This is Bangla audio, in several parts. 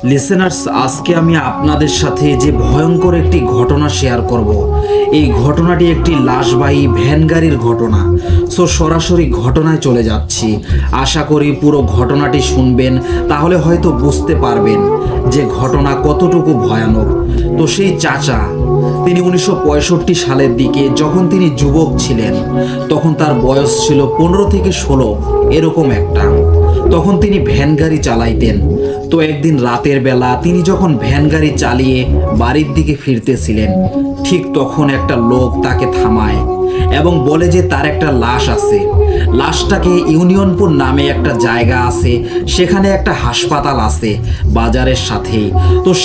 লিসেনার্স, আজকে আমি আপনাদের সাথে যে ভয়ঙ্কর একটি ঘটনা শেয়ার করব। এই ঘটনাটি একটি লাশবাহী ভ্যান গাড়ির ঘটনা। সরাসরি ঘটনায় চলে যাচ্ছি। আশা করি পুরো ঘটনাটি শুনবেন, তাহলে হয়তো বুঝতে পারবেন যে ঘটনা কতটুকু ভয়ানক। সেই চাচা, তিনি 1965 সালের দিকে যখন তিনি যুবক ছিলেন, তখন তার বয়স ছিল 15 থেকে 16 এরকম একটা। তখন তিনি ভ্যান গাড়ি চালাইতেন। একদিন রাতের বেলা তিনি যখন ভ্যান গাড়ি চালিয়ে বাড়ির দিকে ফিরতেছিলেন, ঠিক তখন একটা লোক তাকে থামায় এবং বলে যে তার একটা লাশ আছে। লাশটাকে ইউনিয়নপুর নামে একটা জায়গা আছে, সেখানে একটা হাসপাতাল আছে বাজারের সাথেই।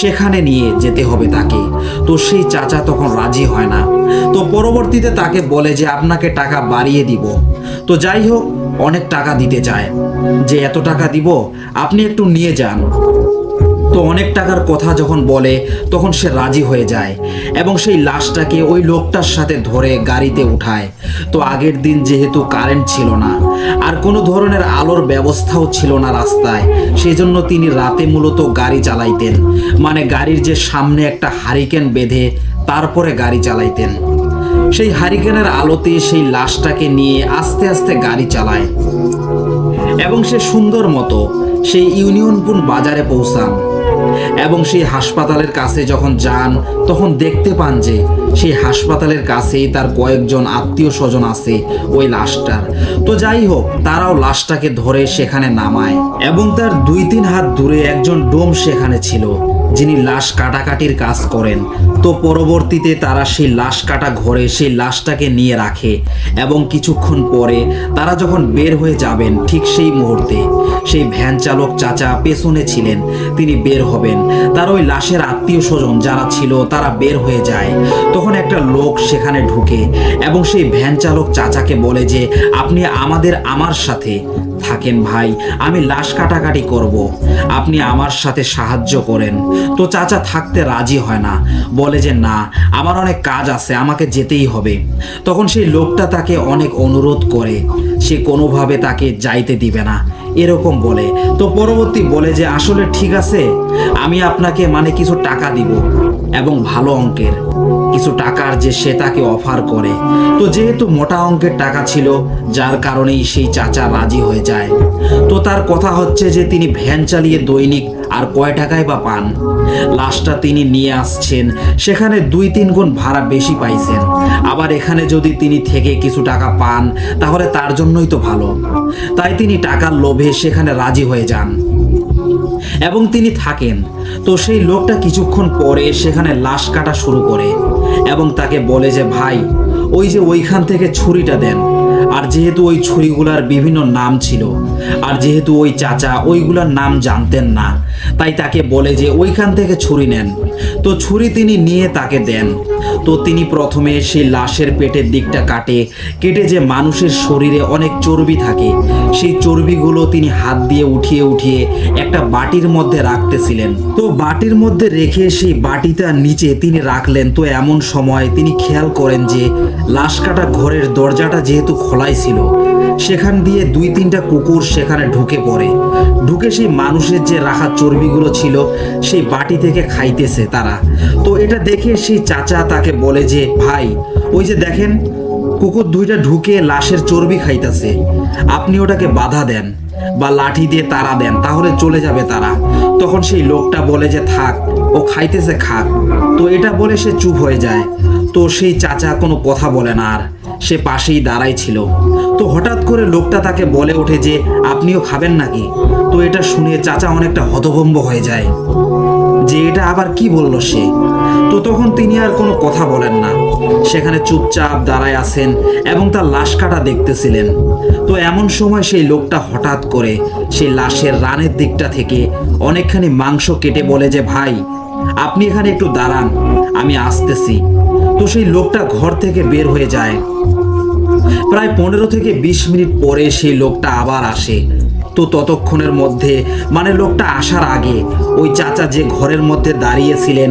সেখানে নিয়ে যেতে হবে তাকে। সেই চাচা তখন রাজি হয় না। পরবর্তীতে তাকে বলে যে আপনাকে টাকা বাড়িয়ে দিব। যাই হোক, অনেক টাকা দিতে চায়, যে এত টাকা দিব, আপনি একটু নিয়ে যান। অনেক টাকার কথা যখন বলে, তখন সে রাজি হয়ে যায় এবং সেই লাশটাকে ওই লোকটার সাথে ধরে গাড়িতে উঠায়। আগের দিন যেহেতু কারেন্ট ছিল না আর কোনো ধরনের আলোর ব্যবস্থাও ছিল না রাস্তায়, সেই জন্য তিনি রাতে মূলত গাড়ি চালাইতেন। মানে গাড়ির যে সামনে একটা হারিকেন বেঁধে তারপরে গাড়ি চালাইতেন। সেই হারিকেনের আলোতে সেই লাশটাকে নিয়ে আস্তে আস্তে গাড়ি চালায় এবং সে সুন্দর মতো সেই ইউনিয়নপুর বাজারে পৌঁছান এবং সেই হাসপাতালের কাছে যখন যান, তখন দেখতে পান যে সেই হাসপাতালের কাছেই তার কয়েকজন আত্মীয় স্বজন আছে ওই লাশটার। যাই হোক, তারাও লাশটাকে ধরে সেখানে নামায় এবং তার 2-3 হাত দূরে একজন ডোম সেখানে ছিল, যিনি লাশ কাটাকাটির কাজ করেন। পরবর্তীতে তারা সেই লাশ কাটা ঘরে সেই লাশটাকে নিয়ে রাখে এবং কিছুক্ষণ পরে তারা যখন বের হয়ে যাবেন, ঠিক সেই মুহূর্তে সেই ভ্যান চালক চাচা পেছনে ছিলেন, তিনি বের হবেন। তার ওই লাশের আত্মীয় স্বজন যারা ছিল তারা বের হয়ে যায়। তখন একটা লোক সেখানে ঢুকে এবং সেই ভ্যান চালক চাচাকে বলে যে আপনি আমার সাথে থাকেন ভাই, আমি লাশ কাটাকাটি করব, আপনি আমার সাথে সাহায্য করেন। চাচা থাকতে রাজি হয় না, বলে যে না, আমার অনেক কাজ আছে, আমাকে যেতেই হবে। তখন সেই লোকটা তাকে অনেক অনুরোধ করে, সে কোনোভাবে তাকে যাইতে দিবে না এরকম বলে। পরবর্তী বলে যে আসলে ঠিক আছে, আমি আপনাকে কিছু টাকা দিব এবং ভালো অঙ্কের কিছু টাকার যে সে তাকে অফার করে। যেহেতু মোটা অঙ্কের টাকা ছিল, যার কারণেই সেই চাচা রাজি হয়ে যায়। তার কথা হচ্ছে যে তিনি ভ্যান চালিয়ে দৈনিক আর কয় টাকায় বা পান। লাশটা তিনি নিয়ে আসছেন, সেখানে 2-3 গুণ ভাড়া বেশি পাইছেন। আবার এখানে যদি তিনি থেকে কিছু টাকা পান, তাহলে তার জন্যই তো ভালো। তাই তিনি টাকার লোভে সেখানে রাজি হয়ে যান এবং তিনি থাকেন। সেই লোকটা কিছুক্ষণ পরে সেখানে লাশ কাটা শুরু করে এবং তাকে বলে যে ভাই, ওই যে ওইখান থেকে ছুরিটা দেন। আর যেহেতু ওই ছুরিগুলার বিভিন্ন নাম ছিল, আর যেহেতু ওই চাচা ওইগুলার নাম জানতেন না, তাই তাকে বলে যে ওইখান থেকে ছুরি নেন। ছুরি তিনি নিয়ে তাকে দেন। তিনি প্রথমে সেই লাশের পেটের দিকটা কেটে যে মানুষের শরীরে অনেক চর্বি থাকে, সেই চর্বিগুলো তিনি হাত দিয়ে উঠিয়ে উঠিয়ে একটা বাটির মধ্যে রাখতেছিলেন। বাটির মধ্যে রেখে সেই বাটিটা নিচে তিনি রাখলেন। এমন সময় তিনি খেয়াল করেন যে লাশ কাটা ঘরের দরজাটা যেহেতু খোলাই ছিল, সেখান দিয়ে 2-3টা কুকুর সেখানে ঢুকে সেই মানুষের যে রাখা চর্বিগুলো ছিল সেই বাটি থেকে খাইতেছে তারা। এটা দেখে সেই চাচা তাকে বলে যে ভাই, ওই যে দেখেন কুকুর 2টা ঢুকে লাশের চর্বি খাইতেছে, আপনি ওটাকে বাধা দেন বা লাঠি দিয়ে তাড়া দেন, তাহলে চলে যাবে তারা। তখন সেই লোকটা বলে যে থাক, ও খাইতেছে খাক। এটা বলে সে চুপ হয়ে যায়। সেই চাচা কোনো কথা বলে না, আর সে পাশেই দাঁড়াই ছিল। হঠাৎ করে লোকটা তাকে বলে ওঠে যে আপনিও খাবেন নাকি? এটা শুনে চাচা অনেকটা হতভম্ব হয়ে যায় যে এটা আবার কি বলল সে। তখন তিনি আর কোনো কথা বলেন না, সেখানে চুপচাপ দাঁড়ায় আছেন এবং তার লাশ কাটা দেখতেছিলেন। এমন সময় সেই লোকটা হঠাৎ করে সেই লাশের রানের দিকটা থেকে অনেকখানি মাংস কেটে বলে যে ভাই, আপনি এখানে একটু দাঁড়ান, আমি আসতেছি। সেই লোকটা ঘর থেকে বের হয়ে যায়। প্রায় 15 থেকে 20 মিনিট পরে সেই লোকটা আবার আসে। ততক্ষণের মধ্যে লোকটা আসার আগে ওই চাচা যে ঘরের মধ্যে দাঁড়িয়েছিলেন,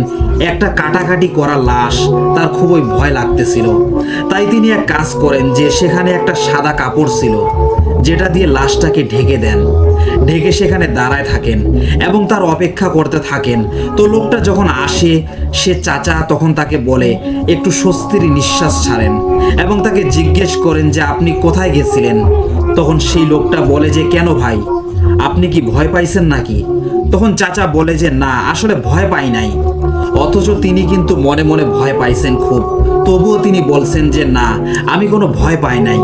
একটা কাটাকাটি করা লাশ তার খুবই ভয় লাগতেছিল। তাই তিনি এক কাজ করেন যে সেখানে একটা সাদা কাপড় ছিল, যেটা দিয়ে লাশটাকে ঢেকে দেন। ঢেকে সেখানে দাঁড়ায় থাকেন এবং তার অপেক্ষা করতে থাকেন। তো লোকটা যখন আসে, সে চাচা তখন তাকে বলে, একটু স্বস্তির নিঃশ্বাস ছাড়েন এবং তাকে জিজ্ঞেস করেন যে আপনি কোথায় গেছিলেন। তখন সেই লোকটা বলে যে কেন ভাই, আপনি কি ভয় পাইছেন নাকি? তখন চাচা বলে যে না, আসলে ভয় পাই নাই। অথচ তিনি কিন্তু মনে মনে ভয় পাইছেন খুব। তবুও তিনি বলছেন যে না, আমি কোনো ভয় পাই নাই।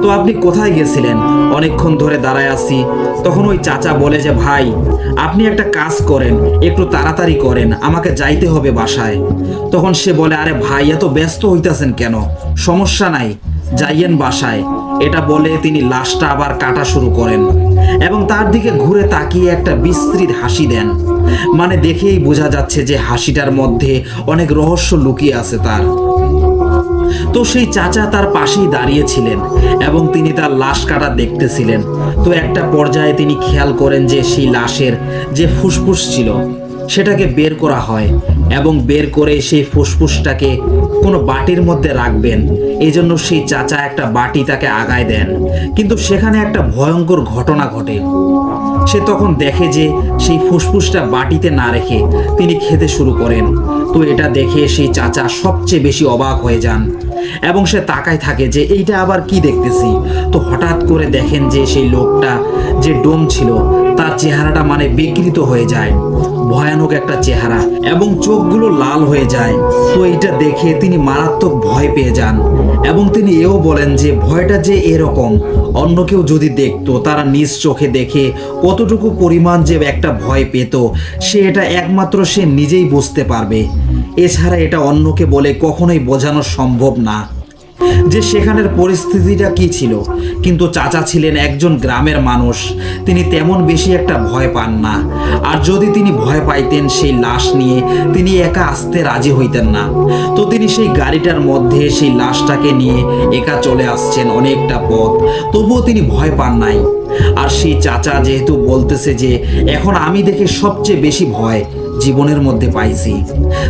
তো আপনি কোথায় গেছিলেন? অনেকক্ষণ ধরে দাঁড়ায় আছি। তখন ওই চাচা বলে যে ভাই, আপনি একটা কাজ করেন, একটু তাড়াতাড়ি করেন, আমাকে যাইতে হবে বাসায়। তখন সে বলে, আরে ভাই এত ব্যস্ত হইতাছেন কেন, সমস্যা নাই, যাইয়েন বাসায়। এটা বলে তিনি লাশটা আবার কাটা শুরু করেন এবং তার দিকে ঘুরে তাকিয়ে একটা বিস্তৃত হাসি দেন। মানে দেখেই বোঝা যাচ্ছে যে হাসিটার মধ্যে অনেক রহস্য লুকিয়ে আছে তার। তো সেই চাচা তার পাশেই দাঁড়িয়েছিলেন এবং তিনি তার লাশ কাটা দেখতেছিলেন। তো একটা পর্যায়ে তিনি খেয়াল করেন যে সেই লাশের যে ফুসফুস ছিল সেটাকে বের করা হয় এবং বের করে সেই ফুসফুসটাকে কোনো বাটির মধ্যে রাখবেন। এই জন্য সেই চাচা একটা বাটি তাকে আগায় দেন। কিন্তু সেখানে একটা ভয়ঙ্কর ঘটনা ঘটে। সে তখন দেখে যে সেই ফুসফুসটা বাটিতে না রেখে তিনি খেতে শুরু করেন। তো এটা দেখে সেই চাচা সবচেয়ে বেশি অবাক হয়ে যান এবং সে তাকায় থাকে যে এইটা আবার কি দেখতেছি। তো হঠাৎ করে দেখেন যে সেই লোকটা যে ডোম ছিল তার চেহারাটা মানে বিকৃত হয়ে যায়, ভয়ানক একটা চেহারা এবং চোখগুলো লাল হয়ে যায়। তো এইটা দেখে তিনি মারাত্মক ভয় পেয়ে যান এবং তিনি এও বলেন যে ভয়টা যে এরকম অন্য কেউ যদি দেখতো, তারা নিজ চোখে দেখে কতটুকু পরিমাণ যে একটা ভয় পেত, সে এটা একমাত্র সে নিজেই বুঝতে পারবে। এছাড়া এটা অন্যকে বলে কখনোই বোঝানো সম্ভব না যে সেখানের পরিস্থিতিটা কি ছিল। কিন্তু চাচা ছিলেন একজন গ্রামের মানুষ, তিনি তেমন বেশি একটা ভয় পান না। আর যদি তিনি ভয় পাইতেন সেই লাশ নিয়ে তিনি একা আসতে রাজি হইতেন না। তো তিনি সেই গাড়িটার মধ্যে সেই লাশটাকে নিয়ে একা চলে আসছেন অনেকটা পথ, তবুও তিনি ভয় পান নাই। আর সেই চাচা যেহেতু বলতেছে যে এখন আমি দেখে সবচেয়ে বেশি ভয় জীবনের মধ্যে পাইছি,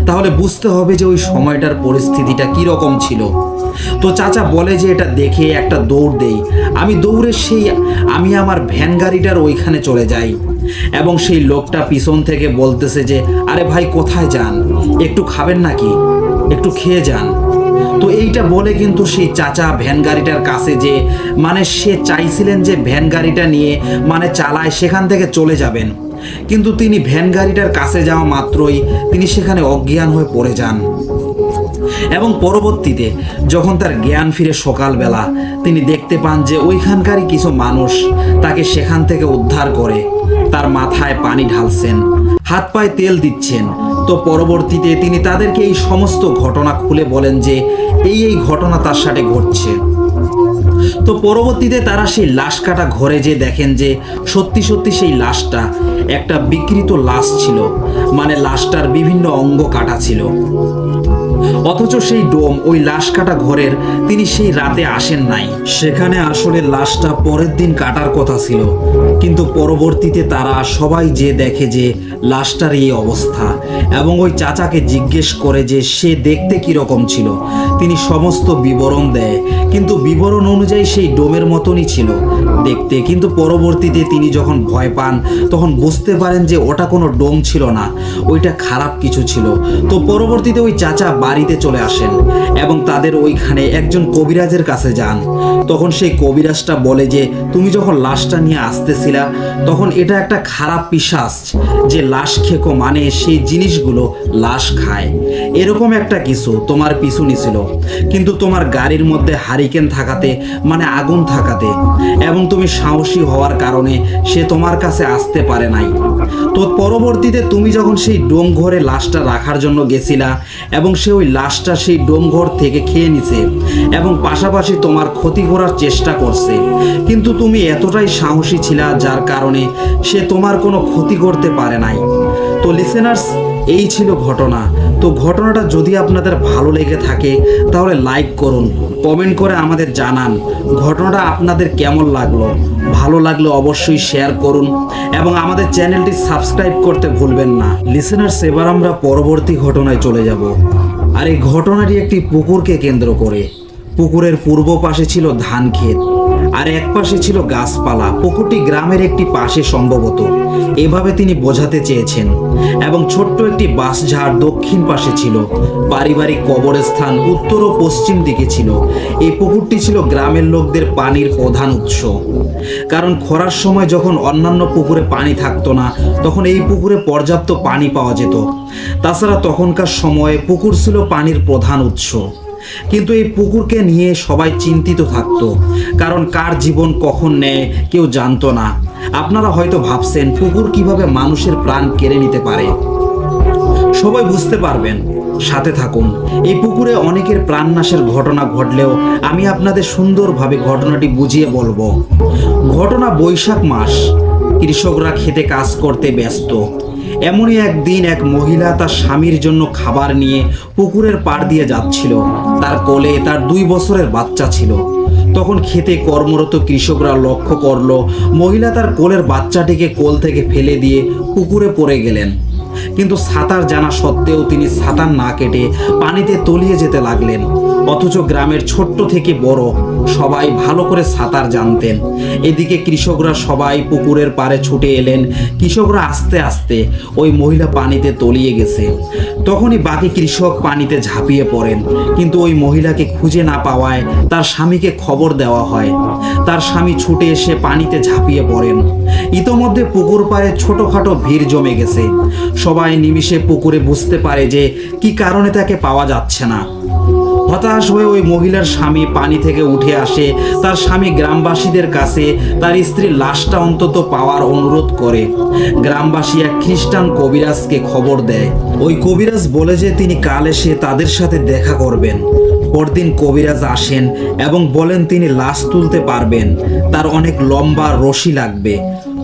তাহলে বুঝতে হবে যে ওই সময়টার পরিস্থিতিটা কিরকম ছিল। তো চাচা বলে যে এটা দেখে একটা দৌড় দেই। আমি দৌড়ে আমি আমার ভ্যান গাড়িটার ওইখানে চলে যাই এবং সেই লোকটা পিছন থেকে বলতেছে যে আরে ভাই কোথায় যান, একটু খাবেন নাকি, একটু খেয়ে যান। তো এইটা বলে কিন্তু সেই চাচা ভ্যান গাড়িটার কাছে যে মানে সে চাইছিলেন যে ভ্যান গাড়িটা নিয়ে মানে চালায় সেখান থেকে চলে যাবেন, কিন্তু তিনি ভ্যান গাড়িটার কাছে যাওয়া মাত্রই তিনি সেখানে অজ্ঞান হয়ে পড়ে যান। এবং পরবর্তীতে যখন তার জ্ঞান ফিরে সকালবেলা, তিনি দেখতে পান যে ওইখানকারই কিছু মানুষ তাকে সেখান থেকে উদ্ধার করে তার মাথায় পানি ঢালছেন, হাত পায়ে তেল দিচ্ছেন। তো পরবর্তীতে তিনি তাদেরকে এই সমস্ত ঘটনা খুলে বলেন যে এই ঘটনা তার সাথে ঘটছে। তো পরবর্তীতে তারা সেই লাশ কাটা ঘরে যে দেখেন যে সত্যি সত্যি সেই লাশটা একটা বিকৃত লাশ ছিল, মানে লাশটার বিভিন্ন অঙ্গ কাটা ছিল। অথচ সেই ডোম ওই লাশ কাটা ঘরের তিনি সেই রাতে আসেন নাই। সেখানে আসলে লাশটা পরের দিন কাটার কথা ছিল, কিন্তু পরবর্তীতে তারা সবাই যে দেখে যে লাশটার এই অবস্থা এবং ওই চাচাকে জিজ্ঞেস করে যে সে দেখতে কিরকম ছিল। তিনি সমস্ত বিবরণ দেয়, কিন্তু বিবরণ অনুযায়ী সেই ডোমের মতনই ছিল দেখতে। কিন্তু পরবর্তীতে তিনি যখন ভয় পান তখন বুঝতে পারেন যে ওটা কোনো ডোম ছিল না, ওইটা খারাপ কিছু ছিল। তো পরবর্তীতে ওই চাচা বাড়িতে চলে আসেন এবং তাদের ওইখানে একজন কবিরাজের কাছে যান। তখন সেই কবিরাজটা বলে যে তুমি যখন লাশটা নিয়ে আসতেছিলা তখন এটা একটা খারাপ পিশাচ যে লাশ খেকো, মানে সেই জিনিসগুলো লাশ খায়, এরকম একটা কিছু তোমার পিছু নিছিল। কিন্তু তোমার গাড়ির মধ্যে হারিকেন থাকাতে, মানে আগুন থাকাতে এবং তুমি সাহসী হওয়ার কারণে সে তোমার কাছে আসতে পারে নাই। তো পরবর্তীতে তুমি যখন সেই ডোম ঘরে লাশটা রাখার জন্য গেছিলা এবং সে ওই লাশটা সেই ডোম ঘর থেকে খেয়ে নিছে এবং পাশাপাশি তোমার ক্ষতি করার চেষ্টা করছে, কিন্তু তুমি এতটাই সাহসী ছিলা যার কারণে সে তোমার কোনো ক্ষতি করতে পারে নাই। তো লিসেনার্স, এই ছিল ঘটনা। তো ঘটনাটা যদি আপনাদের ভালো লেগে থাকে তাহলে লাইক করুন, কমেন্ট করে আমাদের জানান ঘটনাটা আপনাদের কেমন লাগলো। ভালো লাগলে অবশ্যই শেয়ার করুন এবং আমাদের চ্যানেলটি সাবস্ক্রাইব করতে ভুলবেন না। লিসেনার্স, এবার আমরা পরবর্তী ঘটনায় চলে যাব। আর এই ঘটনাটি একটি পুকুরকে কেন্দ্র করে। পুকুরের পূর্ব পাশে ছিল ধান ক্ষেত আর একপাশে ছিল গাছপালা। পুকুরটি গ্রামের একটি পাশে সম্ভবত, এভাবে তিনি বোঝাতে চেয়েছেন। এবং ছোট্ট একটি বাঁশঝাড় দক্ষিণ পাশে ছিল। পারিবারিক কবরস্থান উত্তর ও পশ্চিম দিকে ছিল। এই পুকুরটি ছিল গ্রামের লোকদের পানির প্রধান উৎস। কারণ খরার সময় যখন অন্যান্য পুকুরে পানি থাকতো না, তখন এই পুকুরে পর্যাপ্ত পানি পাওয়া যেত। তাছাড়া তখনকার সময়ে পুকুর ছিল পানির প্রধান উৎস। কিন্তু এই পুকুরকে নিয়ে সবাই চিন্তিত থাকতো, কারণ কার জীবন কখন নেয় কেউ জানতো না। আপনারা হয়তো ভাবছেন পুকুর কিভাবে মানুষের প্রাণ কেড়ে নিতে পারে। সবাই বুঝতে পারবেন, সাথে থাকুন। এই পুকুরে অনেকের প্রাণনাশের ঘটনা ঘটলেও আমি আপনাদের সুন্দরভাবে ঘটনাটি বুঝিয়ে বলবো। ঘটনা বৈশাখ মাস। কৃষকরা খেতে কাজ করতে ব্যস্ত। এমনই একদিন এক মহিলা তার স্বামীর জন্য খাবার নিয়ে পুকুরের পাড় দিয়ে যাচ্ছিল। তার কোলে তার 2 বছরের বাচ্চা ছিল। তখন খেতে কর্মরত কৃষকরা লক্ষ্য করলো মহিলা তার কোলের বাচ্চাটিকে কোল থেকে ফেলে দিয়ে পুকুরে পড়ে গেলেন। কিন্তু সাঁতার জানা সত্ত্বেও তিনি সাঁতার না কেটে পানিতে তলিয়ে যেতে লাগলেন। অথচ গ্রামের ছোট্ট থেকে বড় সবাই ভালো করে সাঁতার জানতেন। এদিকে কৃষকরা সবাই পুকুরের পাড়ে ছুটে এলেন। কৃষকরা আস্তে আস্তে ওই মহিলা পানিতে তলিয়ে গেছে। তখনই বাকি কৃষক পানিতে ঝাঁপিয়ে পড়েন। কিন্তু ওই মহিলাকে খুঁজে না পাওয়ায় তার স্বামীকে খবর দেওয়া হয়। তার স্বামী ছুটে এসে পানিতে ঝাঁপিয়ে পড়েন। ইতোমধ্যে পুকুর পাড়ে ছোটখাটো ভিড় জমে গেছে। সবাই নিমিষে পুকুরে বুঝতে পারে যে কি কারণে তাকে পাওয়া যাচ্ছে না। হতাশ হয়ে ওই মহিলার স্বামী পানি থেকে উঠে আসে। তার স্বামী গ্রামবাসীদের কাছে তার স্ত্রীর লাশটা অন্তত পাওয়ার অনুরোধ করে। গ্রামবাসী এক খ্রিস্টান কবিরাজকে খবর দেয়। ওই কবিরাজ বলে যে তিনি কাল এসে তাদের সাথে দেখা করবেন। পরদিন কবিরাজ আসেন এবং বলেন তিনি লাশ তুলতে পারবেন, তার অনেক লম্বা রশি লাগবে।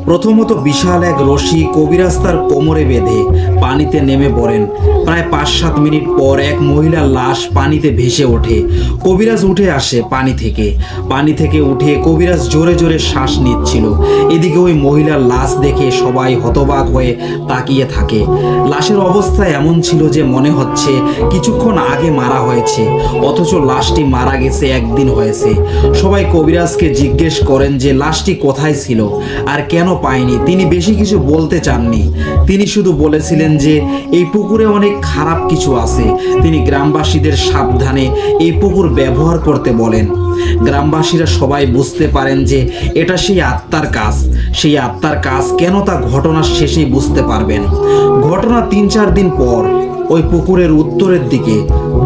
প্রথমত বিশাল এক রশি কবিরাজ তার কোমরে বেঁধে পানিতে নেমে পড়েন। প্রায় 5-7 মিনিট পর এক মহিলার লাশ পানিতে ভেসে ওঠে। কবিরাজ উঠে আসে পানি থেকে উঠে কবিরাজ জোরে জোরে শ্বাস নিচ্ছিল। এদিকে ওই মহিলার লাশ দেখে সবাই হতবাক হয়ে তাকিয়ে থাকে। লাশের অবস্থা এমন ছিল যে মনে হচ্ছে কিছুক্ষণ আগে মারা হয়েছে, অথচ লাশটি মারা গেছে 1 দিন হয়েছে। সবাই কবিরাজকে জিজ্ঞেস করেন যে লাশটি কোথায় ছিল আর কেন পায়নি। তিনি বেশি কিছু বলতে চাননি। তিনি শুধু বলেছিলেন যে এই পুকুরে অনেক খারাপ কিছু আছে। তিনি গ্রামবাসীদের সাবধানে এই পুকুর ব্যবহার করতে বলেন। গ্রামবাসীরা সবাই বুঝতে পারেন যে এটা সেই আত্মার কাজ। সেই আত্মার কাজ কেন তা ঘটনার শেষেই বুঝতে পারবেন। ঘটনা 3-4 দিন পর ওই পুকুরের উত্তরের দিকে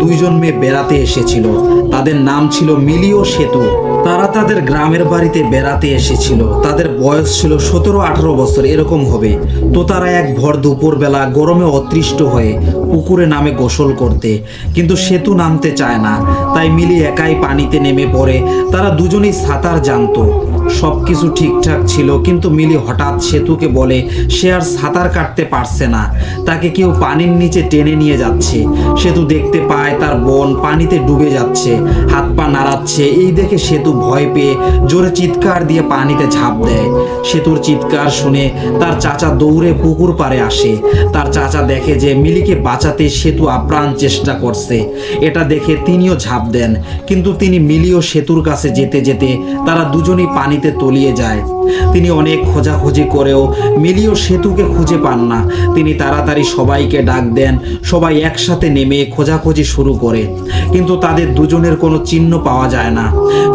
2 জন মেয়ে বেড়াতে এসেছিল। তাদের নাম ছিল মিলি ও সেতু। তারা তাদের গ্রামের বাড়িতে বেড়াতে এসেছিল। তাদের বয়স ছিল 17-18 বছর এরকম হবে। তো তারা এক ভর দুপুরবেলা গরমে অতৃষ্ট হয়ে পুকুরে নামে গোসল করতে, কিন্তু সেতু নামতে চায় না। তাই মিলি একাই পানিতে নেমে পড়ে। তারা দুজনেই সাঁতার জানতো। সবকিছু ঠিকঠাক ছিল, কিন্তু মিলি হঠাৎ সেতুকে বলে সে আর সাঁতার কাটতে পারছে না। তাকে কেউ পানির নিচে টেনে নিয়ে যাচ্ছে। সেতু দেখতে পায় তার বোন পানিতে ডুবে যাচ্ছে, হাত পা নাড়াচ্ছে। এই দেখে সেতু ভয় পেয়ে জোরে চিৎকার দিয়ে পানিতে ঝাঁপ দেয়। সেতুর চিৎকার শুনে তার চাচা দৌড়ে পুকুর পাড়ে আসে। তার চাচা দেখে যে মিলিকে বাঁচাতে সেতু আপ্রাণ চেষ্টা করছে। এটা দেখে তিনিও ঝাঁপ দেন, কিন্তু তিনি মিলি ও সেতুর কাছে যেতে যেতে তারা দুজনেই পানিতে তলিয়ে যায়। তিনি অনেক খোঁজাখুঁজি করেও মিলি ও সেতুকে খুঁজে পান না। তিনি তাড়াতাড়ি সবাইকে ডাক দেন। সবাই একসাথে নেমে খোঁজাখুঁজি শুরু করে, কিন্তু তাদের দুজনের কোনো চিহ্ন পাওয়া যায় না।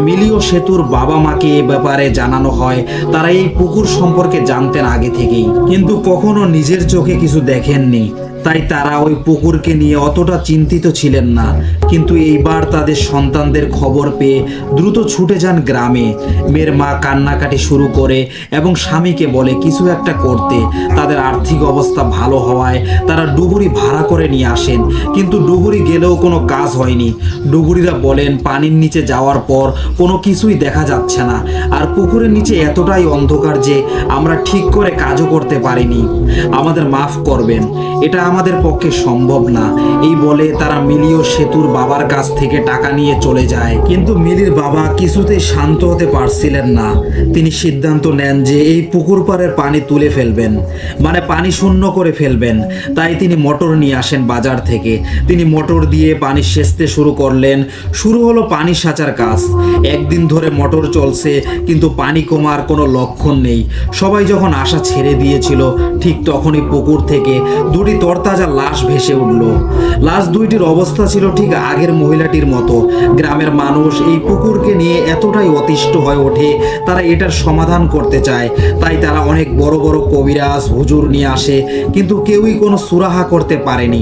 মিলি ও সেতুর বাবা মাকে এ ব্যাপারে জানানো হয়। তারা এই পুকুর সম্পর্কে জানতেন আগে থেকেই, কিন্তু কখনো নিজের চোখে কিছু দেখেননি। তাই তারা ওই পুকুরকে নিয়ে অতটা চিন্তিত ছিলেন না। কিন্তু এইবার তাদের সন্তানদের খবর পেয়ে দ্রুত ছুটে যান গ্রামে। মেয়ের মা কান্নাকাটি শুরু করে এবং স্বামীকে বলে কিছু একটা করতে। তাদের আর্থিক অবস্থা ভালো হওয়ায় তারা ডুবুরি ভাড়া করে নিয়ে আসেন, কিন্তু ডুবুরি গেলেও কোনো কাজ হয়নি। ডুবুরিরা বলেন পানির নিচে যাওয়ার পর কোনো কিছুই দেখা যাচ্ছে না, আর পুকুরের নিচে এতটাই অন্ধকার যে আমরা ঠিক করে কাজও করতে পারিনি। আমাদের মাফ করবেন, এটা আমাদের পক্ষে সম্ভব না। এই বলে তারা মিলি ও সেতুর বাবার কাছ থেকে টাকা নিয়ে চলে যায়। কিন্তু মিলির বাবা কিছুতেই শান্ত হতে পারছিলেন না। তিনি সিদ্ধান্ত নেন যে এই পুকুর পাড়ের পানি তুলে ফেলবেন, মানে পানি শূন্য করে ফেলবেন। তাই তিনি মোটর নিয়ে আসেন বাজার থেকে। তিনি মোটর দিয়ে পানি সেচতে শুরু করলেন। শুরু হলো পানি সাচার কাজ। একদিন ধরে মোটর চলছে, কিন্তু পানি কমার কোনো লক্ষণ নেই। সবাই যখন আশা ছেড়ে দিয়েছিল, ঠিক তখনই পুকুর থেকে দুটি তরতাজা লাশ ভেসে উঠল। লাশ দুইটির অবস্থা ছিল ঠিক আগের মহিলাটির মতো। গ্রামের মানুষ এই পুকুরকে নিয়ে এতটাই অতিষ্ঠ হয়ে ওঠে, তারা এটার সমাধান করতে চায়। তাই তারা অনেক বড় বড় কবিরাজ হুজুর নিয়ে আসে, কিন্তু কেউই কোনো সুরাহা করতে পারেনি।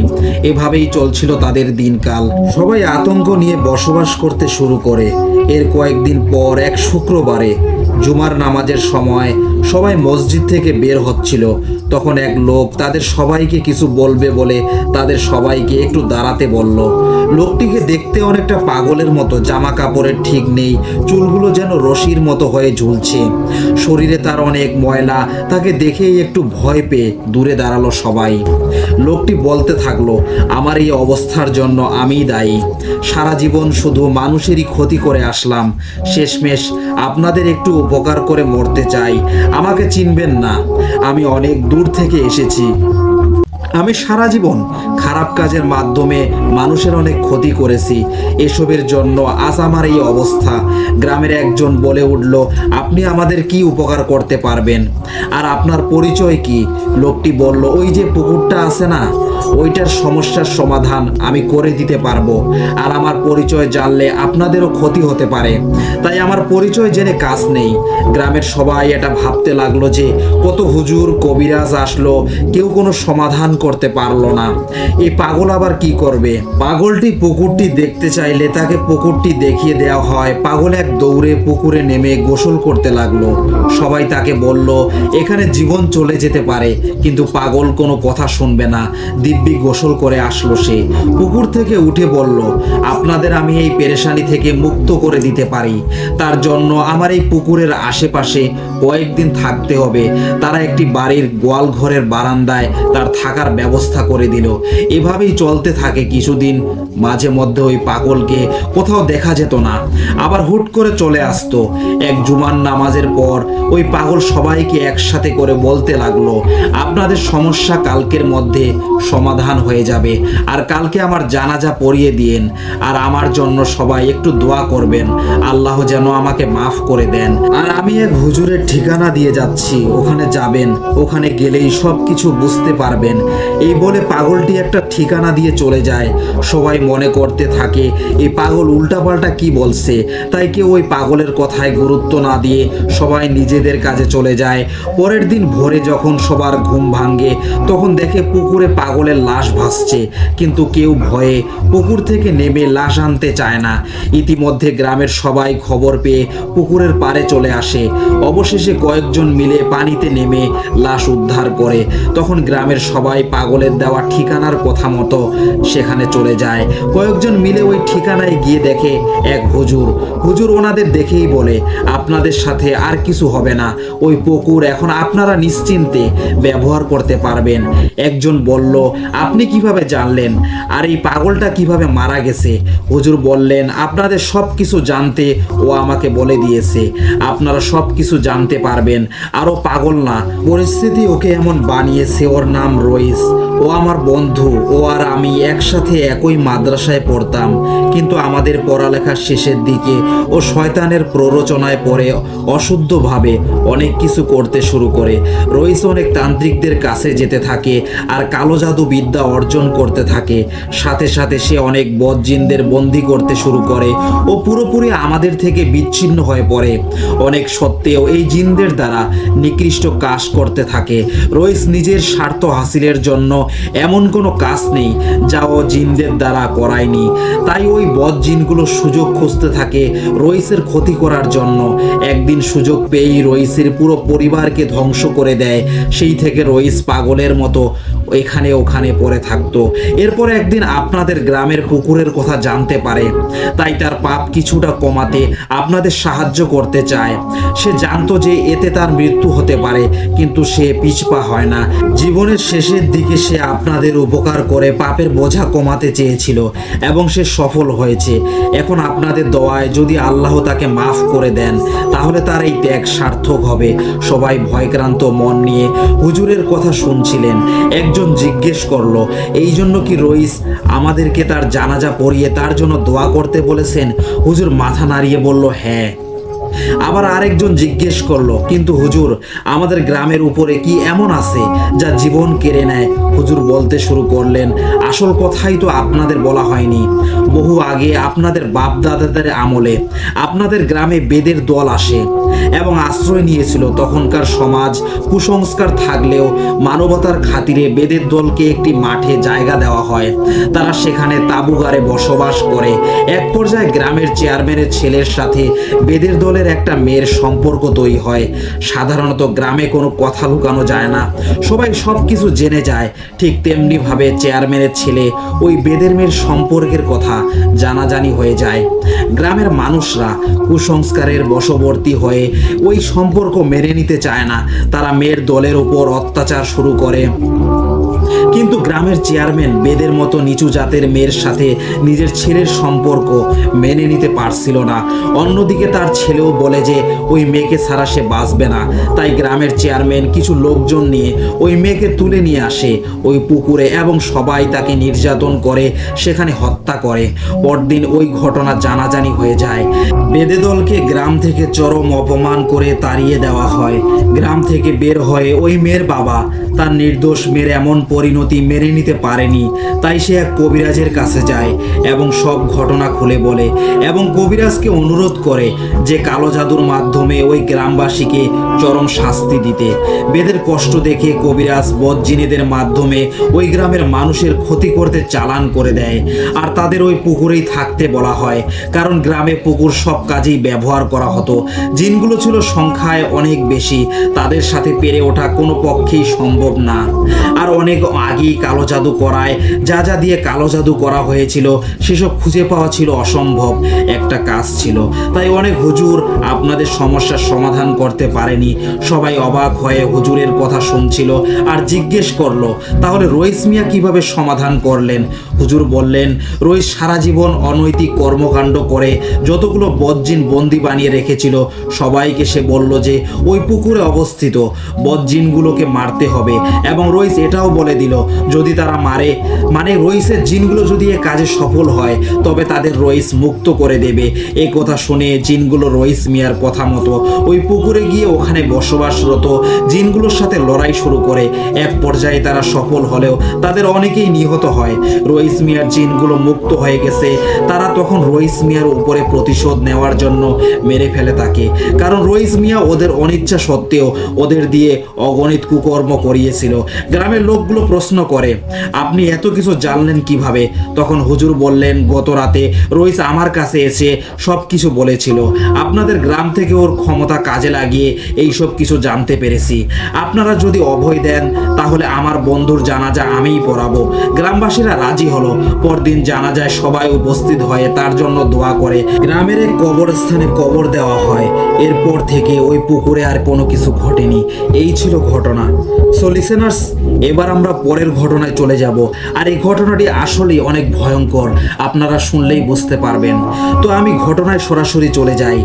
এভাবেই চলছিল তাদের দিনকাল। সবাই আতঙ্ক নিয়ে বসবাস করতে শুরু করে। এর কয়েকদিন পর এক শুক্রবারে জুমার নামাজের সময় সবাই মসজিদ থেকে বের হচ্ছিল। তখন এক লোক তাদের সবাইকে কিছু বলবে বলে তাদের সবাইকে একটু দাঁড়াতে বলল। লোকটিকে দেখতে অনেকটা পাগলের মতো, জামা কাপড়ের ঠিক নেই, চুলগুলো যেন রশির মতো হয়ে ঝুলছে, শরীরে তার অনেক ময়লা। তাকে দেখেই একটু ভয় পেয়ে দূরে দাঁড়ালো সবাই। লোকটি বলতে থাকলো, আমার এই অবস্থার জন্য আমিই দায়ী। সারা জীবন শুধু মানুষেরই ক্ষতি করে আসলাম, শেষমেশ আপনাদের একটু উপকার করে মরতে চাই। আমাকে চিনবেন না, আমি অনেক দূর থেকে এসেছি। আমি সারা জীবন খারাপ কাজের মাধ্যমে মানুষের অনেক ক্ষতি করেছি। এসবের জন্য আজ আমার এই অবস্থা। গ্রামের একজন বলে উঠল, আপনি আমাদের কি উপকার করতে পারবেন, আর আপনার পরিচয় কি? লোকটি বলল, ওই যে পুকুরটা আছে না, ওইটার সমস্যার সমাধান আমি করে দিতে পারবো। আর আমার পরিচয় জানলে আপনাদেরও ক্ষতি হতে পারে, তাই আমার পরিচয় জেনে কাজ নেই। গ্রামের সবাই এটা ভাবতে লাগলো যে কত হুজুর কবিরাজ আসলো, কেউ কোনো সমাধান করতে পারলো না। এই পাগল আবার কি করবে? পাগলটি পুকুরটি দেখতে চাইলে তাকে পুকুরটি দেখিয়ে দেওয়া হয়। পাগল এক দৌড়ে পুকুরে নেমে গোসল করতে লাগলো। সবাই তাকে বলল, এখানে জীবন চলে যেতে পারে, কিন্তু পাগল কোনো কথা শুনবে না। দিব্যি গোসল করে আসলো সে। পুকুর থেকে উঠে বলল, আপনাদের আমি এই পেরেশানি থেকে মুক্ত করে দিতে পারি। তার জন্য আমার এই পুকুরের আশেপাশে কয়েকদিন থাকতে হবে। তারা একটি বাড়ির গোয়াল ঘরের বারান্দায় তার থাকার ব্যবস্থা করে দিল। এভাবেই চলতে থাকে কিছুদিন। মাঝে মধ্যে ওই পাগলকে কোথাও দেখা যেত না, আবার হুট করে চলে আসতো। এক জুমার নামাজের পর ওই পাগল সবাইকে একসাথে করে বলতে লাগলো, আপনাদের সমস্যা কালকের মধ্যে সমাধান হয়ে যাবে, আর কালকে আমার জানাজা পড়িয়ে দিয়েন। আর আমার জন্য সবাই একটু দোয়া করবেন, আল্লাহ যেন আমাকে মাফ করে দেন। আর আমি এক হুজুরের ঠিকানা দিয়ে যাচ্ছি, ওখানে যাবেন, ওখানে গেলেই সব কিছু বুঝতে পারবেন। এই বলে পাগলটি একটা ঠিকানা দিয়ে চলে যায়। সবাই মনে করতে থাকে এই পাগল উল্টাপাল্টা কি বলছে, তাই কেউ ওই পাগলের কথায় গুরুত্ব না দিয়ে সবাই নিজেদের কাজে চলে যায়। পরের দিন ভোরে যখন সবার ঘুম ভাঙে, তখন দেখে পুকুরে পাগলের লাশ ভাসছে, কিন্তু কেউ ভয়ে পুকুর থেকে নেমে লাশ আনতে চায় না। ইতিমধ্যে গ্রামের সবাই খবর পেয়ে পুকুরের পাড়ে চলে আসে। অবশেষে কয়েকজন মিলে পানিতে নেমে লাশ উদ্ধার করে। তখন গ্রামের সবাই পাগলের দেওয়া ঠিকানার কথা মতো সেখানে চলে যায়। কয়েকজন মিলে ওই ঠিকানায় গিয়ে দেখে এক হুজুর ওনাদের দেখেই বলে, আপনাদের সাথে আর কিছু হবে না, ওই পুকুর এখন আপনারা নিশ্চিন্তে ব্যবহার করতে পারবেন। একজন বলল, আপনি কিভাবে জানলেন, আর এই পাগলটা কিভাবে মারা গেছে? হুজুর বললেন, আপনাদের সব কিছু জানতে ও আমাকে বলে দিয়েছে, আপনারা সব কিছু জানতে পারবেন। আরও পাগল না, পরিস্থিতি ওকে এমন বানিয়েছে। ওর নাম রইস, ও আমার বন্ধু। ও আর আমি একসাথে একই মাদ্রাসায় পড়তাম, কিন্তু আমাদের পড়ালেখার শেষের দিকে ও শয়তানের প্ররোচনায় পড়ে অশুদ্ধভাবে অনেক কিছু করতে শুরু করে। রইস অনেক তান্ত্রিকদের কাছে যেতে থাকে আর কালো জাদু বিদ্যা অর্জন করতে থাকে। সাথে সাথে সে অনেক বদজিনদের বন্দি করতে শুরু করে। ও পুরোপুরি আমাদের থেকে বিচ্ছিন্ন হয়ে পড়ে। অনেক সত্ত্বেও এই জিনদের দ্বারা নিকৃষ্ট কাজ করতে থাকে। রইস নিজের স্বার্থ হাসিলের জন্য এমন কোনো কাজ নেই যা ও জিনদের দ্বারা করায়নি। তাই ওই বদ জিনগুলো সুযোগ খুঁজতে থাকে রইসের ক্ষতি করার জন্য। একদিন সুযোগ পেয়েই রইসের পুরো পরিবারকে ধ্বংস করে দেয়। সেই থেকে রইস পাগলের মতো এখানে ওখানে পড়ে থাকতো। এরপর একদিন আপনাদের গ্রামের পুকুরের কথা জানতে পারে, তাই তার পাপ কিছুটা কমাতে আপনাদের সাহায্য করতে চায়। সে জানতো যে এতে তার মৃত্যু হতে পারে, কিন্তু সে পিছপা হয় না। জীবনের শেষের দিকে সে আপনাদের উপকার করে পাপের বোঝা কমাতে চেয়েছিল এবং সে সফল হয়েছে। এখন আপনাদের দোয়ায় যদি আল্লাহ তাকে মাফ করে দেন, তাহলে তার এই ত্যাগ সার্থক হবে। সবাই ভয়ক্রান্ত মন নিয়ে হুজুরের কথা শুনছিলেন। একজন জিজ্ঞেস করলো, এই জন্য কি রইস আমাদেরকে তার জানাজা পড়িয়ে তার জন্য দোয়া করতে বলেছেন? হুজুর মাথা নাড়িয়ে বলল, হ্যাঁ। আবার আরেকজন জিজ্ঞেস করলো, কিন্তু হুজুর আমাদের গ্রামের উপরে কি এমন আছে যা জীবন কেড়ে নেয়? হুজুর বলতে শুরু করলেন, আসল কথাই তো আপনাদের বলা হয়নি। বহু আগে আপনাদের বাপ দাদাদের আমলে আপনাদের গ্রামে বেদের দল আসে এবং আশ্রয় নিয়েছিল। তখনকার সমাজ কুসংস্কার থাকলেও মানবতার খাতিরে বেদের দলকে একটি মাঠে জায়গা দেওয়া হয়। তারা সেখানে তাঁবুঘরে বসবাস করে। এক পর্যায়ে গ্রামের চেয়ারম্যানের ছেলের সাথে বেদের দলের একটা মেয়ের সম্পর্ক তৈরি হয়। সাধারণত গ্রামে কোনো কথা লুকানো যায় না, সবাই সব কিছু জেনে যায়। ঠিক তেমনি ভাবে চেয়ারম্যানের ছেলে ওই বেদের মেয়ের সম্পর্কের কথা জানাজানি হয়ে যায়। গ্রামের মানুষরা কুসংস্কারের বশবর্তী হয়ে ওই সম্পর্ক মেনে নিতে চায় না। তারা মেয়ের দলের উপর অত্যাচার শুরু করে। কিন্তু গ্রামের চেয়ারম্যান বেদের মতো নিচু জাতের মেয়ের সাথে নিজের ছেলের সম্পর্ক মেনে নিতে পারছিল না। অন্যদিকে তার ছেলেও বলে যে ওই মেয়েকে ছাড়া সে বাঁচবে না। তাই গ্রামের চেয়ারম্যান কিছু লোকজন নিয়ে ওই মেয়েকে তুলে নিয়ে আসে ওই পুকুরে এবং সবাই তাকে নির্যাতন করে সেখানে হত্যা করে। পরদিন ওই ঘটনা জানাজানি হয়ে যায়। বেদে দলকে গ্রাম থেকে চরম অপমান করে তাড়িয়ে দেওয়া হয়। গ্রাম থেকে বের হয়ে ওই মেয়ের বাবা তার নির্দোষ মেয়ের এমন পরিণতি মেনে নিতে পারেনি। তাই সে এক কবিরাজের কাছে যায় এবং সব ঘটনা খুলে বলে এবং কবিরাজকে অনুরোধ করে যে কালো জাদুর মাধ্যমে ওই গ্রামবাসীকে চরম শাস্তি দিতে। বেদের কষ্ট দেখে কবিরাজ বদজিনেদের মাধ্যমে ওই গ্রামের মানুষের ক্ষতি করতে চালান করে দেয় আর তাদের ওই পুকুরেই থাকতে বলা হয়, কারণ গ্রামে পুকুর সব কাজেই ব্যবহার করা হতো। জিনগুলো ছিল সংখ্যায় অনেক বেশি, তাদের সাথে পেরে ওঠা কোনো পক্ষেই সম্ভব না। আর অনেক আগেই কালো জাদু করায় যা যা দিয়ে কালো জাদু করা হয়েছিল সেসব খুঁজে পাওয়া ছিল অসম্ভব একটা কাজ ছিল। তাই অনেক হুজুর আপনাদের সমস্যার সমাধান করতে পারেনি। সবাই অবাক হয়ে হুজুরের কথা শুনছিল আর জিজ্ঞেস করলো, তাহলে রইস মিয়া কিভাবে সমাধান করলেন? হুজুর বললেন, রইস সারা জীবন অনৈতিক কর্মকাণ্ড করে যতগুলো বদজিন বন্দি বানিয়ে রেখেছিল সবাইকে সে বলল যে ওই পুকুরে অবস্থিত বদজিনগুলোকে মারতে হবে এবং রইস এটাও বলে দিল যদি তারা মারে, মানে রইসের জিনগুলো যদি এ কাজে সফল হয় তবে তাদের রইস মুক্ত করে দেবে। এই কথা শুনে জিনগুলো রইস মিয়ার কথা মতো ওই পুকুরে গিয়ে ওখানে বসবাসরত জিনগুলোর সাথে লড়াই শুরু করে। এক পর্যায়ে তারা সফল হলেও তাদের অনেকেই নিহত হয়। রইস মিয়ার জিনগুলো মুক্ত হয়ে গেছে। তারা তখন রইস মিয়ার উপরে প্রতিশোধ নেওয়ার জন্য মেরে ফেলে তাকে, কারণ রইস মিয়া ওদের অনিচ্ছা সত্ত্বেও ওদের দিয়ে অগণিত কুকর্ম করিয়েছিল। গ্রামের লোকগুলো প্রশ্ন করে, আপনি এত কিছু জানলেন কিভাবে? তখন হুজুর বললেন, গত রাতে রইস আমার কাছে এসে সব কিছু বলেছিল। আপনাদের গ্রাম থেকে ওর ক্ষমতা কাজে লাগিয়ে এই সব কিছু জানতে পেরেছি। আপনারা যদি অভয় দেন তাহলে আমার বন্ধুর জানাজা আমিই পড়াবো। গ্রামবাসীরা রাজি হলো। পরদিন জানাজায় সবাই উপস্থিত হয়ে তার জন্য দোয়া করে। গ্রামের এক কবরস্থানে কবর দেওয়া হয়। এরপর থেকে ওই পুকুরে আর কোনো কিছু ঘটেনি। এই ছিল ঘটনা। সো লিসেনার্স, এবার আমরা পরের ঘটনায় চলে যাব। আর এই ঘটনাটি আসলেই অনেক ভয়ঙ্কর, আপনারা শুনলেই বুঝতে পারবেন। তো আমি ঘটনায় সরাসরি চলে যাই।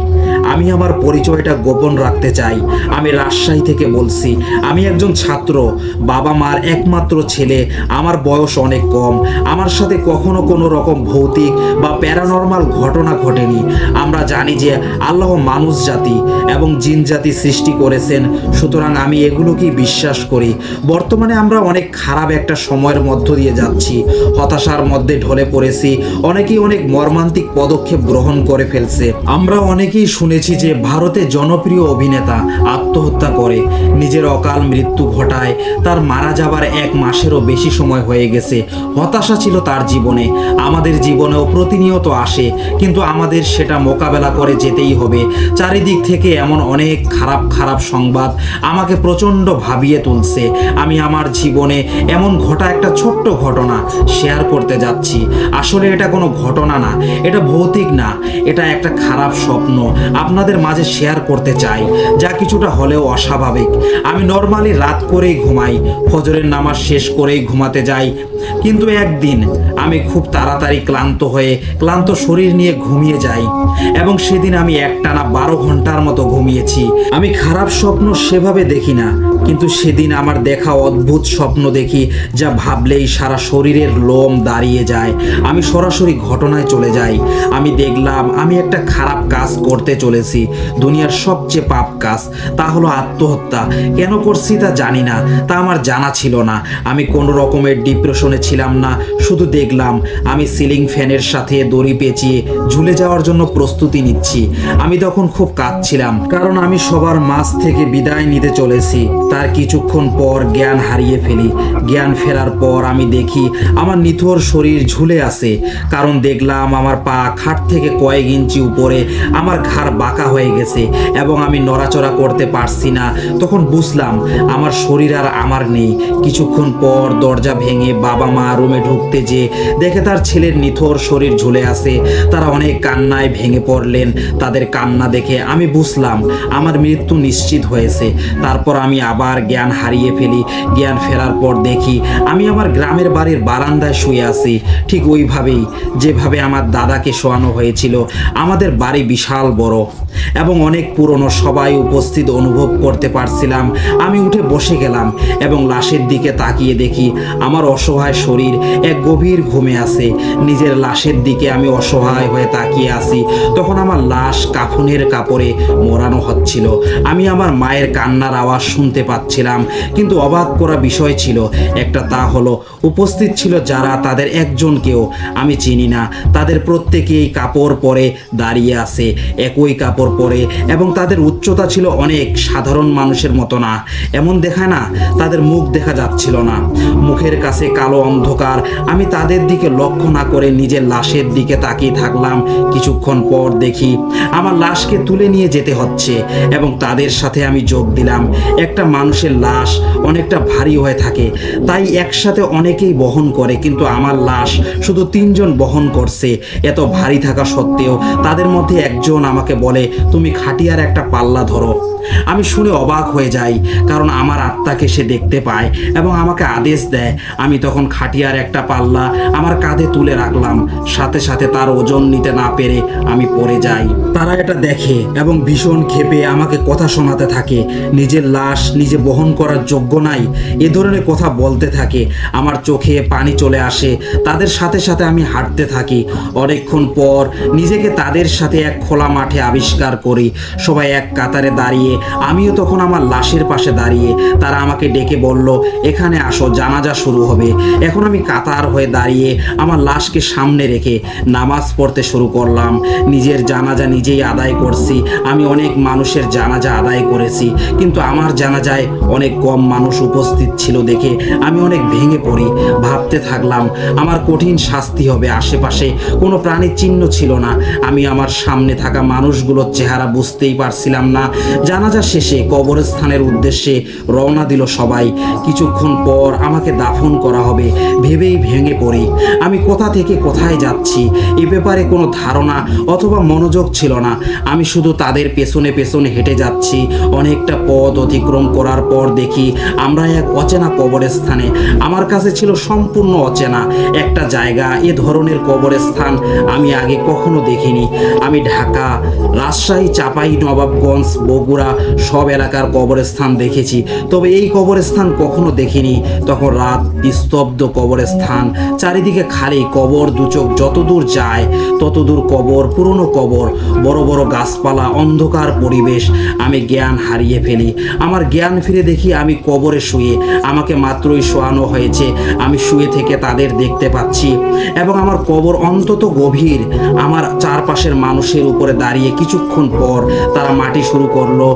আমি আমার পরিচয়টা গোপন রাখতে চাই। আমি রাজশাহী থেকে বলছি। আমি একজন ছাত্র, বাবা মার একমাত্র ছেলে। আমার বয়স অনেক কম। আমার সাথে কখনো কোনো রকম ভৌতিক বা প্যারানর্মাল ঘটনা ঘটেনি। আমরা জানি যে আল্লাহ মানুষ জাতি এবং জিন জাতি সৃষ্টি করেছেন, সুতরাং আমি এগুলোকেই বিশ্বাস করি। বর্তমানে আমরা অনেক খারাপ একটা সময়ের মধ্য দিয়ে যাচ্ছি। হতাশার মধ্যে ঢলে পড়েছি। অনেকেই অনেক মর্মান্তিক পদক্ষেপ গ্রহণ করে ফেলছে। আমরা অনেকেই শুনে শুনেছি যে ভারতে জনপ্রিয় অভিনেতা আত্মহত্যা করে, নিজের অকাল মৃত্যু ঘটায়। তার মারা যাবার 1 মাসেরও বেশি সময় হয়ে গেছে। হতাশা ছিল তার জীবনে, আমাদের জীবনেও প্রতিনিয়ত আসে, কিন্তু আমাদের সেটা মোকাবেলা করে যেতেই হবে। চারিদিক থেকে এমন অনেক খারাপ খারাপ সংবাদ আমাকে প্রচণ্ড ভাবিয়ে তুলছে। আমি আমার জীবনে এমন ঘটা একটা ছোট্ট ঘটনা শেয়ার করতে যাচ্ছি। আসলে এটা কোনো ঘটনা না, এটা ভৌতিক না, এটা একটা খারাপ স্বপ্ন আপনাদের মাঝে শেয়ার করতে চাই, যা কিছুটা হলেও অস্বাভাবিক। আমি নর্মালি রাত করেই ঘুমাই, ফজরের নামাজ শেষ করেই ঘুমাতে যাই, কিন্তু একদিন আমি খুব তাড়াতাড়ি ক্লান্ত শরীর নিয়ে ঘুমিয়ে যাই, এবং সেদিন আমি একটানা 12 ঘন্টার মতো ঘুমিয়েছি। আমি খারাপ স্বপ্ন সেভাবে দেখি না, কিন্তু সেদিন আমার দেখা অদ্ভুত স্বপ্ন দেখি, যা ভাবলেই সারা শরীরের লোম দাঁড়িয়ে যায়। আমি সরাসরি ঘটনায় চলে যাই। আমি দেখলাম আমি একটা খারাপ কাজ করতে চলেছি, দুনিয়ার সবচেয়ে পাপ কাজ, তা হলো আত্মহত্যা। কেন করছি তা জানি না, তা আমার জানা ছিল না। আমি কোনো রকমের ডিপ্রেশনে ছিলাম না, শুধু দেখলাম আমি সিলিং ফ্যানের সাথে দড়ি পেঁচিয়ে ঝুলে যাওয়ার জন্য প্রস্তুতি নিচ্ছি। আমি তখন খুব কাঁদছিলাম, কারণ আমি সবার মাঝ থেকে বিদায় নিতে চলেছি। তার কিছুক্ষণ পর জ্ঞান হারিয়ে ফেলি। জ্ঞান ফেরার পর আমি দেখি আমার নিথর শরীর ঝুলে আছে, কারণ দেখলাম আমার পা খাট থেকে কয়েক ইঞ্চি উপরে, আমার ঘাড় বাঁকা হয়ে গেছে এবং আমি নড়াচড়া করতে পারছি না। তখন বুঝলাম আমার শরীর আর আমার নেই। কিছুক্ষণ পর দরজা ভেঙে বাবা মা রুমে ঢুকতে যেয়ে দেখে তার ছেলের নিথর শরীর ঝুলে আছে। তারা অনেক কান্নায় ভেঙে পড়লেন। তাদের কান্না দেখে আমি বুঝলাম আমার মৃত্যু নিশ্চিত হয়েছে। তারপর আমি আবার জ্ঞান হারিয়ে ফেলি। জ্ঞান ফেরার পর দেখি আমি আমার গ্রামের বাড়ির বারান্দায় শুয়ে আছি, ঠিক ওইভাবেই যেভাবে আমার দাদাকে শোয়ানো হয়েছিল। আমাদের বাড়ি বিশাল বড় এবং অনেক পুরনো, সবাই উপস্থিত অনুভব করতে পারছিলাম। আমি উঠে বসে গেলাম এবং লাশের দিকে তাকিয়ে দেখি আমার অসহায় শরীর এক গভীর ঘুমে আছে। নিজের লাশের দিকে আমি অসহায় হয়ে তাকিয়ে আছি। তখন আমার লাশ কাফনের কাপড়ে মোড়ানো হচ্ছিল। আমি আমার মায়ের কান্নার আওয়াজ শুনতে পাচ্ছিলাম, কিন্তু অবাক করা বিষয় ছিল একটা, তা হলো উপস্থিত ছিল যারা, তাদের একজনকেও আমি চিনি না। তাদের প্রত্যেকেই কাপড় পরে দাঁড়িয়ে আছে, একই কাপড় পরে, এবং তাদের উচ্চতা ছিল অনেক, সাধারণ মানুষের মতো না। এমন দেখায় না তাদের মুখ দেখা যাচ্ছিল না, মুখের কাছে কালো অন্ধকার। আমি তাদের দিকে লক্ষ্য না করে নিজের লাশের দিকে তাকিয়ে থাকলাম। কিছুক্ষণ পর দেখি আমার লাশকে তুলে নিয়ে যেতে হচ্ছে এবং তাদের সাথে আমি যোগ দিলাম। একটা মানুষের লাশ অনেকটা ভারী হয়ে থাকে, তাই একসাথে অনেকেই বহন করে, কিন্তু আমার লাশ শুধু 3 জন বহন করছে। এত ভারী থাকা সত্ত্বেও তাদের মধ্যে একজন আমাকে বলে, তুমি খাটিয়ার একটা পাল্লা ধরো। আমি শুনে অবাক হয়ে যাই, কারণ আমার আত্মাকে সে দেখতে পায় এবং আমাকে আদেশ দেয়। আমি তখন খাটিয়ার একটা পাল্লা আমার কাঁধে তুলে রাখলাম। সাথে সাথে তার ওজন নিতে না পেরে আমি পড়ে যাই। তারা এটা দেখে এবং ভীষণ ক্ষেপে আমাকে কথা শোনাতে থাকে, নিজের লাশ নিজে বহন করার যোগ্য নাই, এ ধরনের কথা বলতে থাকে। আমার চোখে পানি চলে আসে। তাদের সাথে সাথে আমি হাঁটতে থাকি। অনেকক্ষণ পর নিজেকে তাদের সাথে এক খোলা মাঠে আবিষ্কার করি। সবাই এক কাতারে দাঁড়িয়ে, আমিও তখন আমার লাশের পাশে দাঁড়িয়ে। তারা আমাকে ডেকে বলল, এখানে আসো, জানাজা শুরু হবে। এখন আমি কাতার হয়ে দাঁড়িয়ে আমার লাশকে সামনে রেখে নামাজ পড়তে শুরু করলাম। নিজের জানাজা নিজেই আদায় করছি। আমি অনেক মানুষের জানাজা আদায় করেছি, কিন্তু আমার জানাজায় অনেক কম মানুষ উপস্থিত ছিল দেখে আমি অনেক ভেঙে পড়ি। ভাবতে থাকলাম আমার কঠিন শাস্তি হবে। আশেপাশে কোনো প্রাণীর চিহ্ন ছিল না। আমি আমার সামনে থাকা মানুষগুলোর চেহারা বুঝতেই পারছিলাম না। জানাজা শেষে কবরস্থানের উদ্দেশ্যে রওনা দিল সবাই। কিছুক্ষণ পর আমাকে দাফন করা হবে ভেবেই ভেঙে পড়ি। আমি কোথা থেকে কোথায় যাচ্ছি এ ব্যাপারে কোনো ধারণা অথবা মনোযোগ ছিল না। আমি শুধু তাদের পেছনে পেছনে হেঁটে যাচ্ছি। অনেকটা পথ অতিক্রম করার পর দেখি আমরা এক অচেনা কবরস্থানে। আমার কাছে ছিল সম্পূর্ণ অচেনা একটা জায়গা। এ ধরনের কবরস্থান আমি আগে কখনো দেখিনি। আমি ঢাকা, রাজশাহী, চাপাই নবাবগঞ্জ, বগুড়া সব এলাকার কবরস্থান দেখেছি, তবে এই কবরস্থান কখনো দেখিনি। তখন রাত, স্তব্ধ কবরস্থান, চারিদিকে খালি কবর, দুচোখ যতদূর যায় ততদূর কবর, পুরনো কবর, বড় বড় গাছপালা, অন্ধকার পরিবেশ। আমি জ্ঞান হারিয়ে ফেলি। আমার জ্ঞান ফিরে দেখি আমি কবরে শুয়ে, আমাকে মাত্রই শোয়ানো হয়েছে, আমি শুয়ে থেকে তাদের দেখতে পাচ্ছি এবং আমার কবর অন্তত গভীর। আমার চারপাশের মানুষের উপরে দাঁড়িয়ে কিছুক্ষণ পর তারা মাটি শুরু করলো।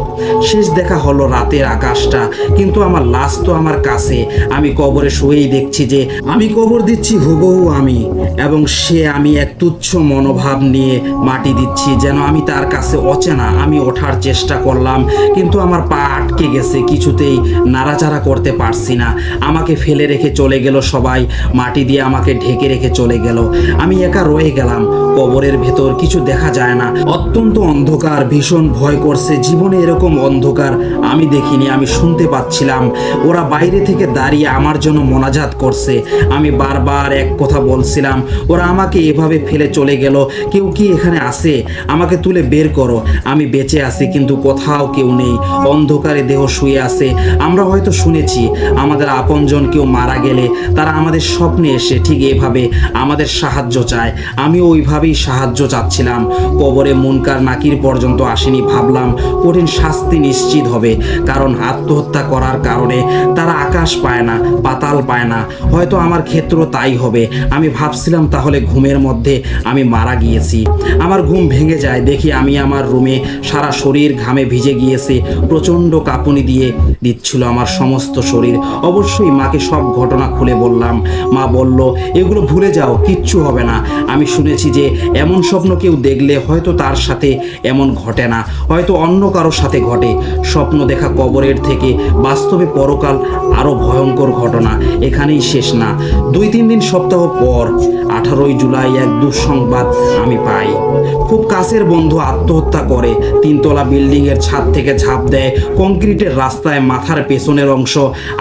শেষ দেখা হলো রাতের আকাশটা, কিন্তু আমার লাশ তো আমার কাছে। আমি কবরে শুয়েই দেখছি যে আমি কবর দিচ্ছি হুবহু আমি, এবং সে আমি এক তুচ্ছ মনোভাব নিয়ে মাটি দিচ্ছি যেন আমি তার কাছে অচেনা। আমি ওঠার চেষ্টা করলাম কিন্তু আমার পা আটকে গেছে, কিছুতেই নাড়াচাড়া করতে পারছি না। আমাকে ফেলে রেখে চলে গেল সবাই, মাটি দিয়ে আমাকে ঢেকে রেখে চলে গেল। আমি একা রয়ে গেলাম। কবরের ভেতর কিছু দেখা যায় না, অত্যন্ত অন্ধকার, ভীষণ ভয় করছে। জীবনে এরকম অন্ধকার আমি দেখিনি। আমি শুনতে পাচ্ছিলাম ওরা বাইরে থেকে দাঁড়িয়ে আমার জন্য মোনাজাত করছে। আমি বারবার এক কথা বলছিলাম, ওরা আমাকে এভাবে ফেলে চলে গেল, কেউ কি এখানে আছে? আমাকে তুলে বের করো। আমি বেঁচে আছি কিন্তু কোথাও কেউ নেই, অন্ধকারে দেহ শুয়ে আছে। আমরা হয়তো শুনেছি আমাদের আপনজন কেউ মারা গেলে তারা আমাদের স্বপ্নে এসে ঠিক এভাবে আমাদের সাহায্য চায়। আমিও ওইভাবেই সাহায্য চাচ্ছিলাম। কবরে মুনকার নাকির পর্যন্ত আসেনি। ভাবলাম কঠিন শাস্তি নিশ্চিত হবে, কারণ আত্মহত্যা করার কারণে তারা আকাশ পায় না, পাতাল পায় না। হয়তো আমার ক্ষেত্র তাই হবে। আমি ভাবছিলাম তাহলে ঘুমের মধ্যে আমি মারা গিয়েছি। আমার ঘুম ভেঙে যায়, দেখি আমি আমার রুমে, সারা শরীর ঘামে ভিজে গিয়েছে, প্রচণ্ড কাঁপুনি দিয়ে দিচ্ছিল আমার সমস্ত শরীর। অবশ্যই মাকে সব ঘটনা খুলে বললাম। মা বলল, এগুলো ভুলে যাও, কিচ্ছু হবে না। আমি শুনেছি যে এমন স্বপ্ন কেউ দেখলে হয়তো তার সাথে এমন ঘটে না, হয়তো অন্য কারোর সাথে ঘটে। স্বপ্ন দেখা কবরের থেকে বাস্তবে পরকাল আরও ভয়ঙ্কর ঘটনা এখানেই শেষ না। 2-3 দিন সপ্তাহ পর 18ই জুলাই এক দুঃসংবাদ আমি পাই। খুব কাছের বন্ধু আত্মহত্যা করে, 3তলা বিল্ডিংয়ের ছাদ থেকে ঝাঁপ দেয়। কংক্রিটের রাস্তায় মাথার পেছনের অংশ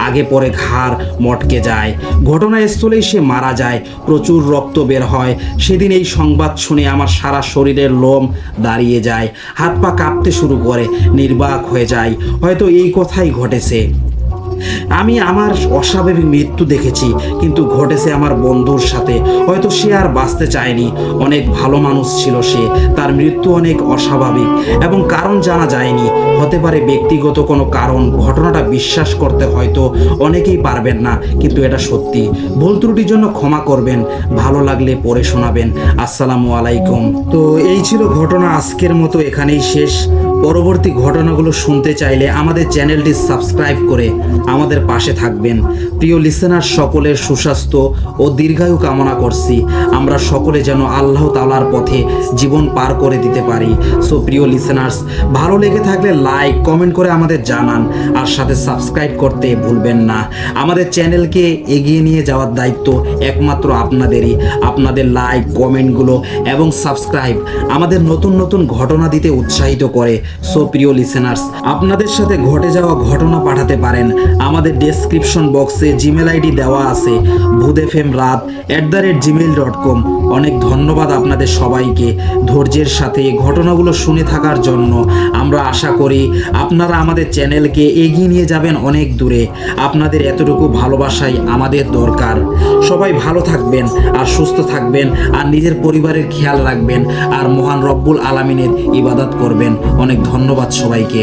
আগে পরে ঘাড় মটকে যায়। ঘটনাস্থলেই সে মারা যায়, প্রচুর রক্ত বের হয়। সেদিন এই সংবাদ শুনে আমার সারা শরীরের লোম দাঁড়িয়ে যায়, হাত পা কাঁপতে শুরু করে, নির্বাক হয়ে যায়। হয়তো এই কথাই ঘটেছে। আমি আমার অস্বাভাবিক মৃত্যু দেখেছি, কিন্তু ঘটেছে আমার বন্ধুর সাথে। হয়তো সে আর বাঁচতে চায়নি, অনেক ভালো মানুষ ছিল সে। তার মৃত্যু অনেক অস্বাভাবিক এবং কারণ জানা যায়নি। হতে পারে ব্যক্তিগত কোনো কারণ। ঘটনাটা বিশ্বাস করতে হয়তো অনেকেই পারবেন না, কিন্তু এটা সত্যি। ভুল ত্রুটির জন্য ক্ষমা করবেন, ভালো লাগলে পড়ে শোনাবেন। আসসালামু আলাইকুম। তো এই ছিল ঘটনা, আজকের মতো এখানেই শেষ। পরবর্তী ঘটনাগুলো শুনতে চাইলে আমাদের চ্যানেলটি সাবস্ক্রাইব করে আমাদের পাশে থাকবেন। প্রিয় লিসেনার, সকলের সুস্বাস্থ্য ও দীর্ঘায়ু কামনা করছি। আমরা সকলে যেন আল্লাহ তাআলার পথে জীবন পার করে দিতে পারি। সো প্রিয় লিসেনার্স, ভালো লেগে থাকলে লাইক কমেন্ট করে আমাদের জানান, আর সাথে সাবস্ক্রাইব করতে ভুলবেন না। আমাদের চ্যানেলকে এগিয়ে নিয়ে যাওয়ার দায়িত্ব একমাত্র আপনাদেরই। আপনাদের লাইক কমেন্টগুলো এবং সাবস্ক্রাইব আমাদের নতুন নতুন ঘটনা দিতে উৎসাহিত করে। সো প্রিয় লিসেনার্স, আপনাদের সাথে ঘটে যাওয়া ঘটনা পাঠাতে পারেন। আমাদের ডেসক্রিপশন বক্সে জিমেল আইডি দেওয়া আছে, bhudefmrat@gmail.com। অনেক ধন্যবাদ আপনাদের সবাইকে ধৈর্যের সাথে ঘটনাগুলো শুনে থাকার জন্য। আমরা আশা করি আপনারা আমাদের চ্যানেলকে এগিয়ে নিয়ে যাবেন অনেক দূরে। আপনাদের এতটুকু ভালোবাসাই আমাদের দরকার। সবাই ভালো থাকবেন আর সুস্থ থাকবেন, আর নিজের পরিবারের খেয়াল রাখবেন, আর মহান রব্বুল আলামিনের ইবাদত করবেন। অনেক ধন্যবাদ সবাইকে।